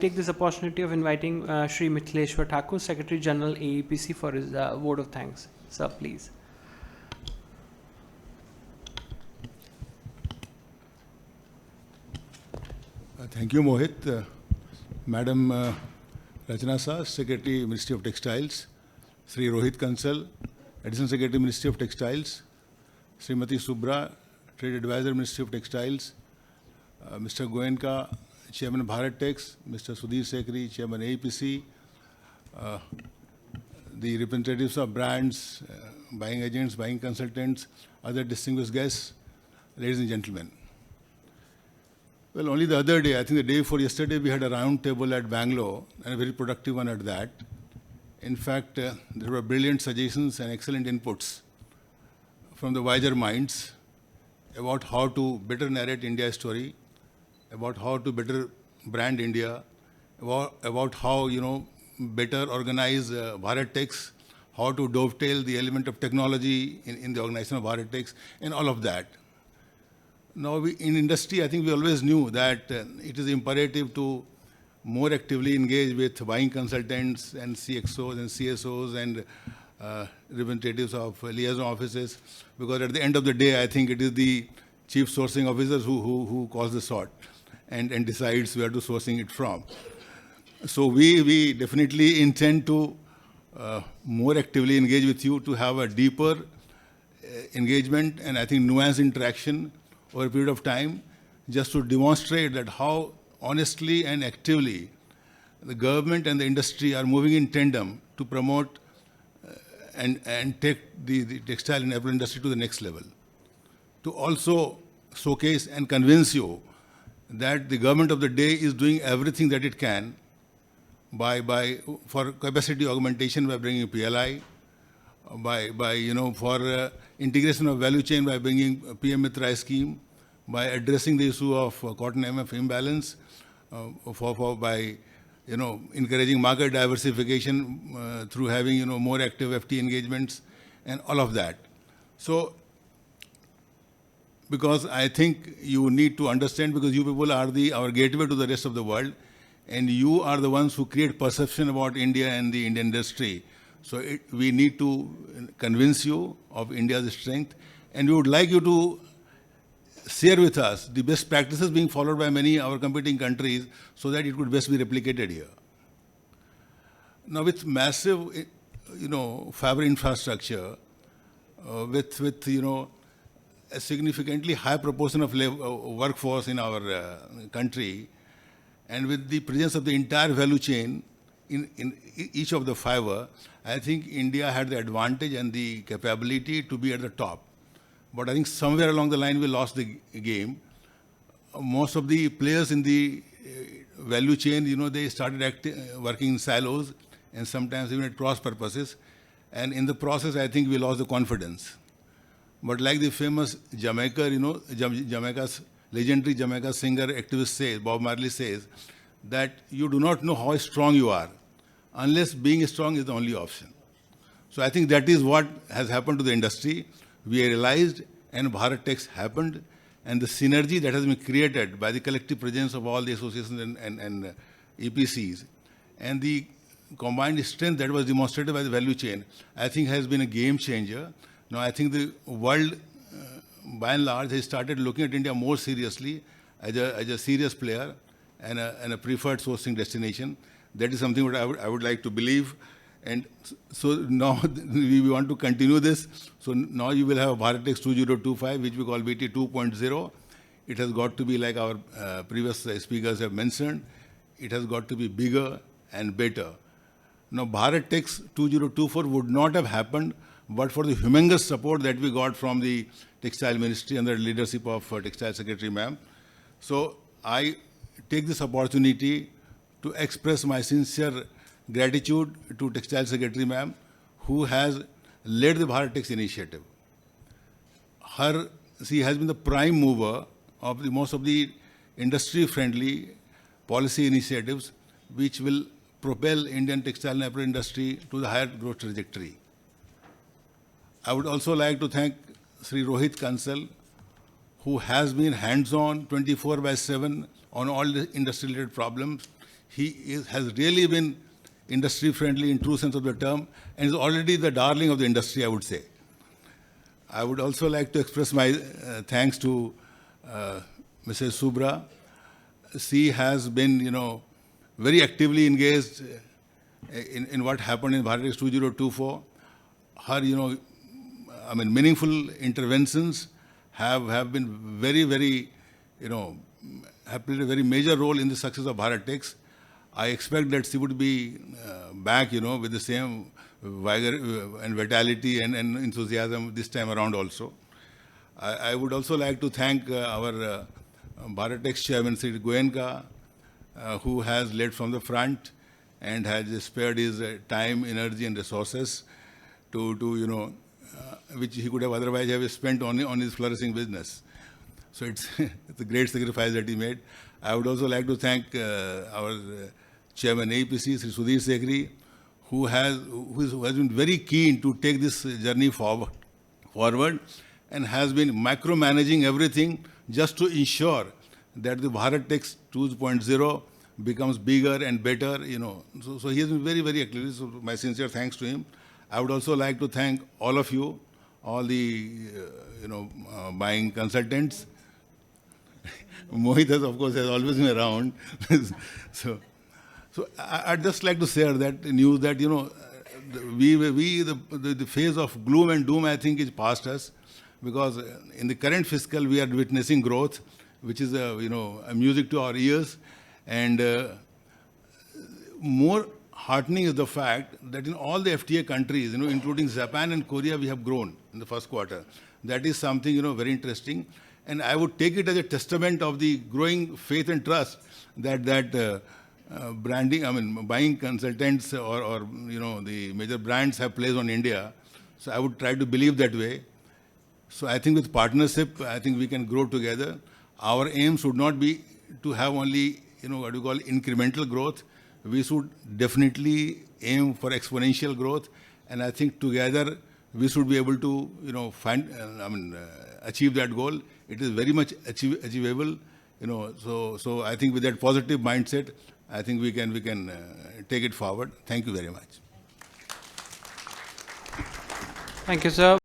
Take this opportunity of inviting Shri Mithileshwar Thakur, Secretary General AEPC, for his vote of thanks. Sir, please. Thank you, Mohit. Madam Rachana Sah, Secretary, Ministry of Textiles. Sri Rohit Kansal, Additional Secretary, Ministry of Textiles. Srimati Subra, Trade Advisor, Ministry of Textiles. Mr. Goenka, Chairman Bharat Tex. Mr. Sudhir Sekhri, Chairman AEPC. The representatives of brands, buying agents, buying consultants, other distinguished guests, ladies and gentlemen. Well, only the other day, I think the day before yesterday, we had a round table at Bangalore, and a very productive one at that. In fact, there were brilliant suggestions and excellent inputs from the wiser minds about how to better narrate India's story, about how to better brand India, about how, better organize Bharat Tex, how to dovetail the element of technology in the organization of Bharat Tex, and all of that. Now, in industry, I think we always knew that it is imperative to more actively engage with buying consultants and CXOs and CSOs and representatives of liaison offices, because at the end of the day, I think it is the chief sourcing officers who calls the shot and decides where to sourcing it from. So we definitely intend to more actively engage with you to have a deeper engagement and I think nuanced interaction over a period of time, just to demonstrate that how honestly and actively the government and the industry are moving in tandem to promote and take the textile and apparel industry to the next level. To also showcase and convince you that the government of the day is doing everything that it can for capacity augmentation by bringing PLI, for integration of value chain by bringing PM Mitra scheme, by addressing the issue of cotton MF imbalance, by encouraging market diversification through having more active FT engagements and all of that. So, because I think you need to understand, because you people are our gateway to the rest of the world, and you are the ones who create perception about India and the Indian industry. So we need to convince you of India's strength, and we would like you to share with us the best practices being followed by many our competing countries so that it could best be replicated here. Now with massive, fabric infrastructure, with a significantly high proportion of workforce in our country, and with the presence of the entire value chain in each of the fiber, I think India had the advantage and the capability to be at the top. But I think somewhere along the line we lost the game. Most of the players in the value chain, they started working in silos and sometimes even at cross purposes. And in the process, I think we lost the confidence. But like the famous Jamaica's legendary Jamaica singer activist says, Bob Marley says, that you do not know how strong you are unless being strong is the only option. So I think that is what has happened to the industry. We realized, and Bharat Tex happened, and the synergy that has been created by the collective presence of all the associations and EPCs, and the combined strength that was demonstrated by the value chain, I think has been a game changer. Now I think the world, by and large, has started looking at India more seriously as a serious player and a preferred sourcing destination. That is something that I would like to believe. And so now we want to continue this. So now you will have Bharat Tex 2025, which we call BT 2.0. It has got to be, like our previous speakers have mentioned, it has got to be bigger and better. Now Bharat Tex 2024 would not have happened but for the humongous support that we got from the Textile Ministry under the leadership of Textile Secretary Ma'am. So I take this opportunity to express my sincere gratitude to Textile Secretary Ma'am, who has led the Bharat Tex initiative. She has been the prime mover of most of the industry-friendly policy initiatives which will propel Indian textile and apparel industry to the higher growth trajectory. I would also like to thank Sri Rohit Kansal, who has been hands-on 24/7 on all the industry-related problems. has really been industry friendly in true sense of the term, and is already the darling of the industry, I would say. I would also like to express my thanks to Mrs. Subra. She has been, very actively engaged in what happened in Bharat Tex 2024. Her, meaningful interventions have been very, very, have played a very major role in the success of Bharat Tex. I expect that she would be back, with the same vigor and vitality and enthusiasm this time around also. I would also like to thank our Bharat Tex chairman, Sri Goenka, who has led from the front and has spared his time, energy and resources to which he could have otherwise have spent on his flourishing business. So it's a great sacrifice that he made. I would also like to thank our chairman AEPC, Sri Sudhir Sekhri, who has been very keen to take this journey forward and has been micromanaging everything just to ensure that the Bharat Tex 2.0 becomes bigger and better, So he has been very, very active. So my sincere thanks to him. I would also like to thank all of you, all the, buying consultants. Mohit, of course, has always been around. So I'd just like to share that news that, the phase of gloom and doom, I think, is past us, because in the current fiscal, we are witnessing growth, which is, a music to our ears. And more heartening is the fact that in all the FTA countries, including Japan and Korea, we have grown in the first quarter. That is something, very interesting. And I would take it as a testament of the growing faith and trust that buying consultants or the major brands have placed on India. So I would try to believe that way. So I think with partnership, I think we can grow together. Our aim should not be to have only, what we call incremental growth. We should definitely aim for exponential growth. And I think together we should be able to, achieve that goal. It is very much achievable, So I think with that positive mindset, I think we can take it forward. Thank you very much. Thank you, sir.